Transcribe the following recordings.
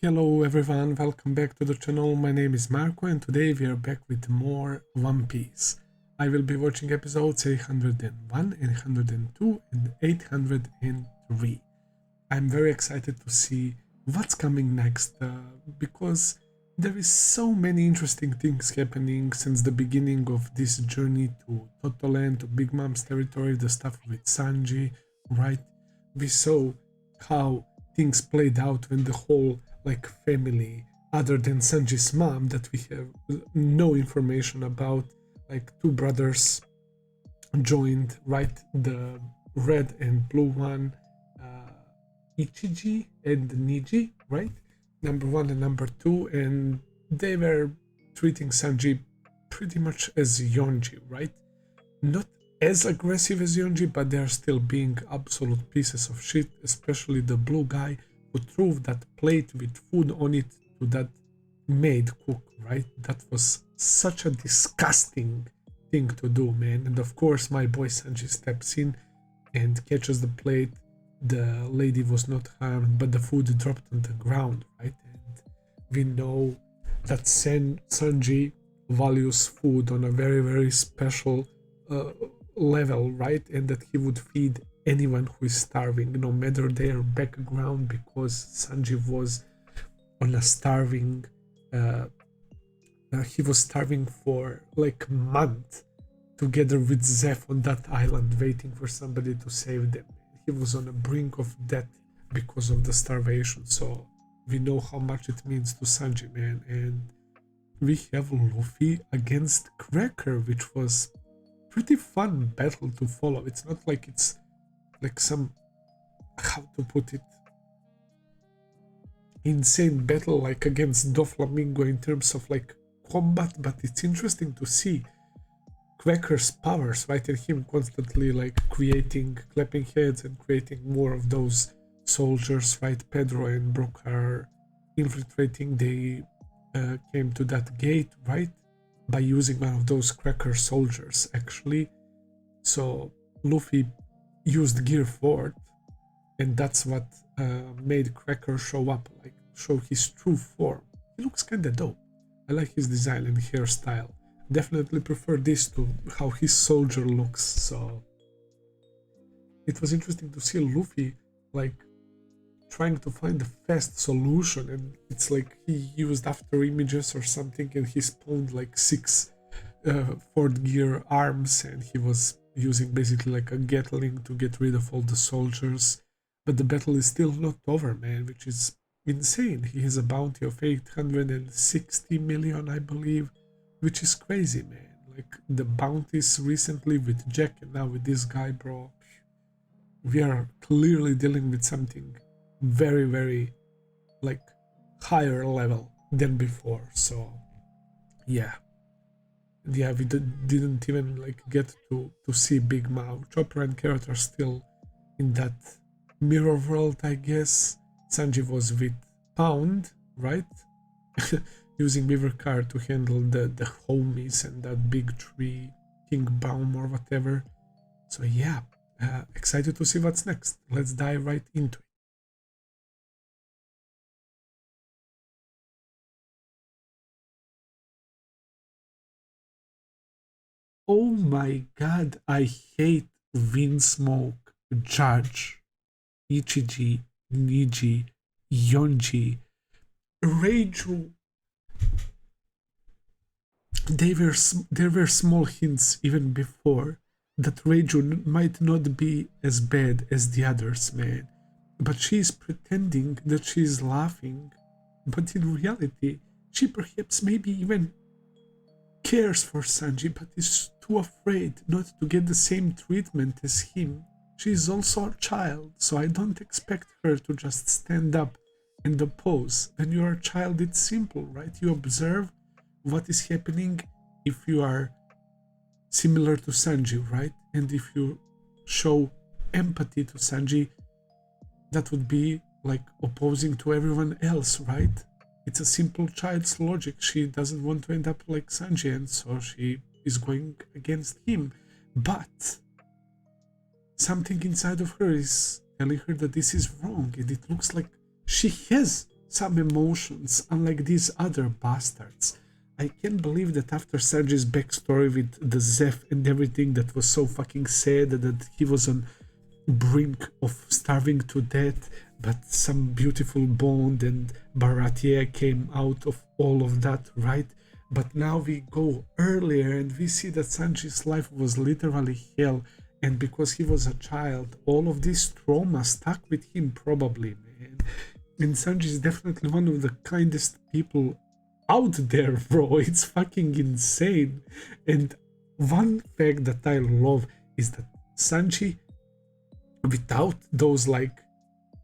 Hello everyone, welcome back to the channel. My name is Marco and today we are back with more One Piece. I will be watching episodes 801, 802 and 803. I'm very excited to see what's coming next because there is so many interesting things happening since the beginning of this journey to Totoland, to Big Mom's territory, the stuff with Sanji, right? We saw how things played out when the whole family, other than Sanji's mom, that we have no information about, two brothers joined, right? The red and blue one, Ichiji and Niji, right? Number one and number two, and they were treating Sanji pretty much as Yonji, right? Not as aggressive as Yonji, but they're still being absolute pieces of shit, especially the blue guy who threw that plate with food on it to that maid cook, right? That was such a disgusting thing to do, man. And of course, my boy Sanji steps in and catches the plate. The lady was not harmed, but the food dropped on the ground, right? And we know that Sanji values food on a very, very special level, right? And that he would feed anyone who is starving, no matter their background, because Sanji was on a starving he was starving for like a month together with Zeff on that island, waiting for somebody to save them. He was on the brink of death because of the starvation, so we know how much it means to Sanji, man. And we have Luffy against Cracker, which was pretty fun battle to follow. It's not like it's like some, how to put it, insane battle like against Doflamingo in terms of like combat, but it's interesting to see Cracker's powers, right? And him constantly like creating, clapping heads and creating more of those soldiers, right? Pedro and Brook are infiltrating. They came to that gate, right? By using one of those Cracker soldiers, actually. So Luffy used Gear Fort, and that's what made Cracker show up, like show his true form. He looks kinda dope. I like his design and hairstyle. Definitely prefer this to how his soldier looks. So it was interesting to see Luffy like trying to find a fast solution, and it's like he used after images or something, and he spawned like 6 fourth gear arms, and he was using basically like a Gatling to get rid of all the soldiers. But the battle is still not over, man, which is insane. He has a bounty of 860 million, I believe, which is crazy, man. Like the bounties recently with Jack and now with this guy, bro. We are clearly dealing with something very, very like higher level than before. So yeah, we didn't even like get to see Big Mouth. Chopper and Carrot are still in that mirror world, I guess. Sanji was with Pound, right? Using Beaver Car to handle the homies and that big tree, King Baum or whatever. So yeah, excited to see what's next. Let's dive right into it. Oh my god, I hate Windsmoke, Judge, Ichiji, Niji, Yonji, Reiju. There were small hints even before that Reiju might not be as bad as the others, man. But she's pretending that she's laughing, but in reality, she perhaps maybe even cares for Sanji, but is too afraid not to get the same treatment as him. She is also a child, so I don't expect her to just stand up and oppose. When you're a child, it's simple, right? You observe what is happening if you are similar to Sanji, right? And if you show empathy to Sanji, that would be like opposing to everyone else, right? It's a simple child's logic. She doesn't want to end up like Sanji, and so she is going against him. But something inside of her is telling her that this is wrong, and it looks like she has some emotions, unlike these other bastards. I can't believe that after Sanji's backstory with the Zeff and everything that was so fucking sad, that he was on brink of starving to death, but some beautiful bond and Baratie came out of all of that, right? But now we go earlier and we see that Sanji's life was literally hell, and because he was a child, all of this trauma stuck with him probably, man. And Sanji is definitely one of the kindest people out there, bro. It's fucking insane. And one fact that I love is that Sanji, without those like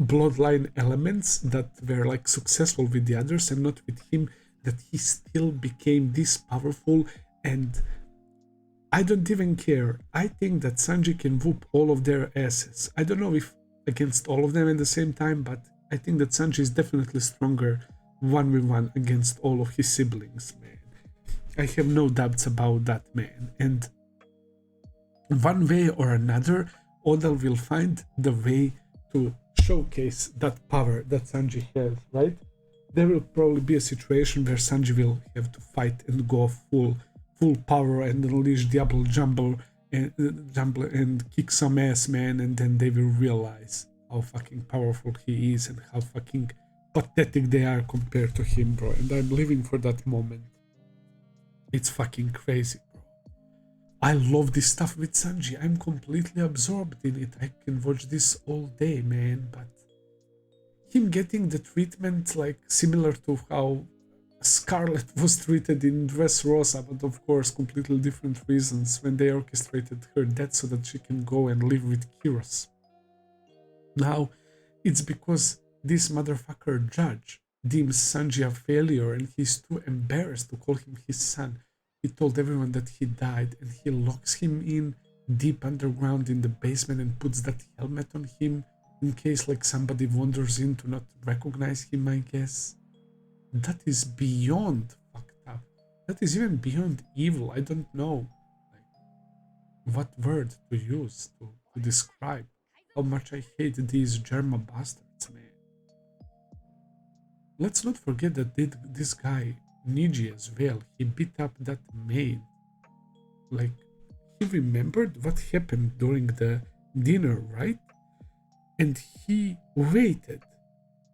bloodline elements that were like successful with the others and not with him, that he still became this powerful. And I don't even care. I think that Sanji can whoop all of their asses. I don't know if against all of them at the same time, but I think that Sanji is definitely stronger 1v1 against all of his siblings, man. I have no doubts about that, man. And one way or another, Oda will find the way to showcase that power that Sanji has, right? There will probably be a situation where Sanji will have to fight and go full power and unleash Diablo Jumble and kick some ass, man, and then they will realize how fucking powerful he is and how fucking pathetic they are compared to him, bro. And I'm living for that moment. It's fucking crazy, bro. I love this stuff with Sanji. I'm completely absorbed in it. I can watch this all day, man. But him getting the treatment like similar to how Scarlet was treated in Dressrosa, but of course completely different reasons, when they orchestrated her death so that she can go and live with Kiros. Now, it's because this motherfucker judge deems Sanji a failure and he's too embarrassed to call him his son. He told everyone that he died and he locks him in deep underground in the basement and puts that helmet on him in case like somebody wanders in to not recognize him, I guess. That is beyond fucked up. That is even beyond evil. I don't know like, what word to use to describe how much I hate these Germa bastards, man. Let's not forget that this guy, Niji as well, he beat up that maid. Like, he remembered what happened during the dinner, right? And he waited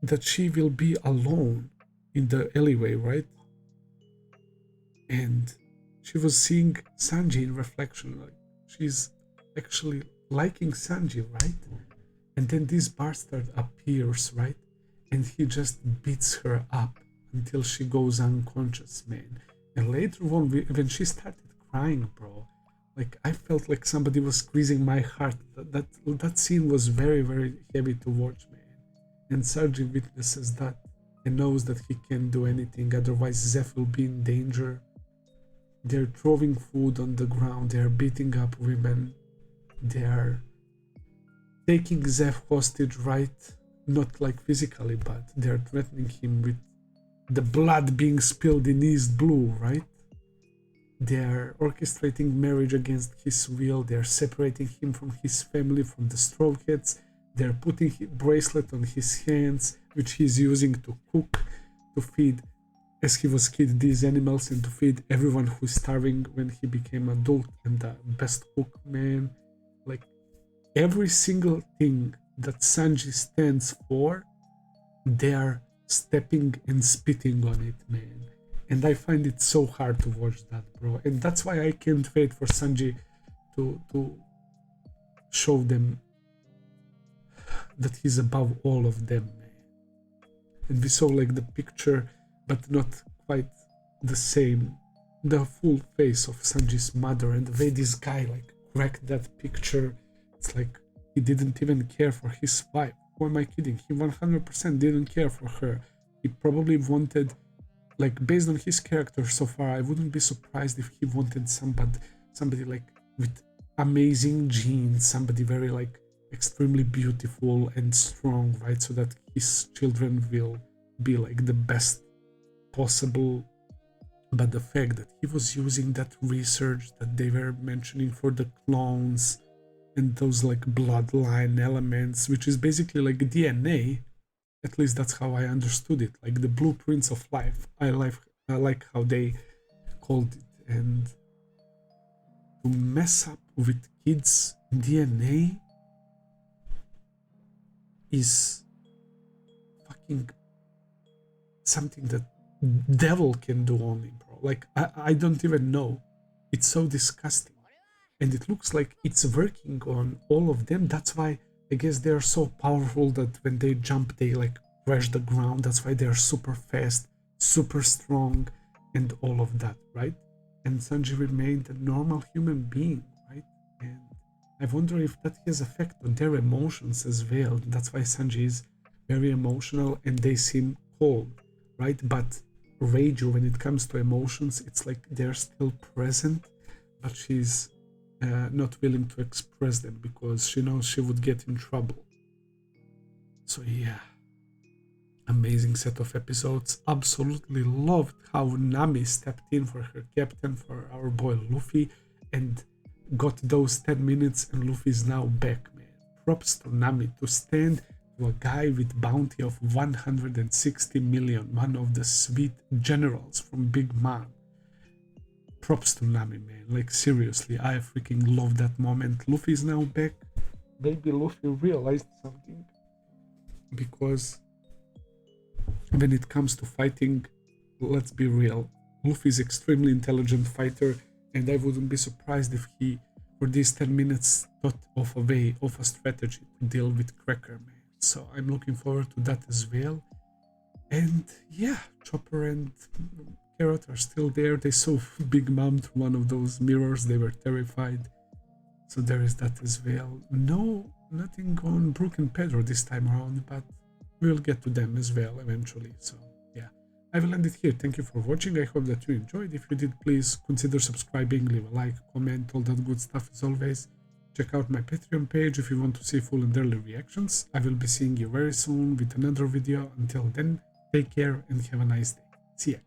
that she will be alone in the alleyway, right? And she was seeing Sanji in reflection, like she's actually liking Sanji, right? And then this bastard appears, right? And he just beats her up until she goes unconscious, man. And later on, when she started crying, bro, like I felt like somebody was squeezing my heart. That scene was very, very heavy to watch, man. And Sanji witnesses that and knows that he can't do anything, otherwise Zeff will be in danger. They're throwing food on the ground, they're beating up women, they're taking Zeff hostage, right? Not like physically, but they're threatening him with the blood being spilled in East Blue, right? They're orchestrating marriage against his will, they're separating him from his family, from the Straw Hats. They're putting a bracelet on his hands, which he's using to cook, to feed, as he was kid, these animals, and to feed everyone who's starving when he became adult and the best cook, man. Like, every single thing that Sanji stands for, they're stepping and spitting on it, man. And I find it so hard to watch that, bro. And that's why I can't wait for Sanji to show them that he's above all of them, man. And we saw like the picture, but not quite the same, the full face of Sanji's mother, and the way this guy like cracked that picture. It's like he didn't even care for his wife. Who am I kidding? He 100% didn't care for her. He probably wanted, like, based on his character so far, I wouldn't be surprised if he wanted somebody like with amazing genes, somebody very like extremely beautiful and strong, right? So that his children will be like the best possible. But the fact that he was using that research that they were mentioning for the clones and those like bloodline elements, which is basically like DNA, At least that's how I understood it, like the blueprints of life. I like how they called it. And to mess up with kids' DNA is fucking something that devil can do only, bro. Like, I don't even know. It's so disgusting. And it looks like it's working on all of them. That's why I guess they're so powerful that when they jump, they like crash the ground. That's why they're super fast, super strong, and all of that, right? And Sanji remained a normal human being, right? And I wonder if that has effect on their emotions as well. That's why Sanji is very emotional and they seem cold, right? But Reiju, when it comes to emotions, it's like they're still present, but she's not willing to express them because she knows she would get in trouble. So yeah, amazing set of episodes. Absolutely loved how Nami stepped in for her captain, for our boy Luffy, and got those 10 minutes, and Luffy's now back, man. Props to Nami to stand to a guy with bounty of 160 million, one of the sweet generals from Big Mom. Props to Nami, man. Like, seriously, I freaking love that moment. Luffy's now back. Maybe Luffy realized something, because when it comes to fighting, let's be real, Luffy's extremely intelligent fighter, and I wouldn't be surprised if he, for these 10 minutes, thought of a way, of a strategy to deal with Cracker, man. So I'm looking forward to that as well. And yeah, Chopper and Carrot are still there. They saw Big Mom through one of those mirrors. They were terrified. So there is that as well. No, nothing on Brook and Pedro this time around, but we'll get to them as well eventually. So yeah, I will end it here. Thank you for watching. I hope that you enjoyed. If you did, please consider subscribing, leave a like, comment, all that good stuff as always. Check out my Patreon page if you want to see full and early reactions. I will be seeing you very soon with another video. Until then, take care and have a nice day. See ya.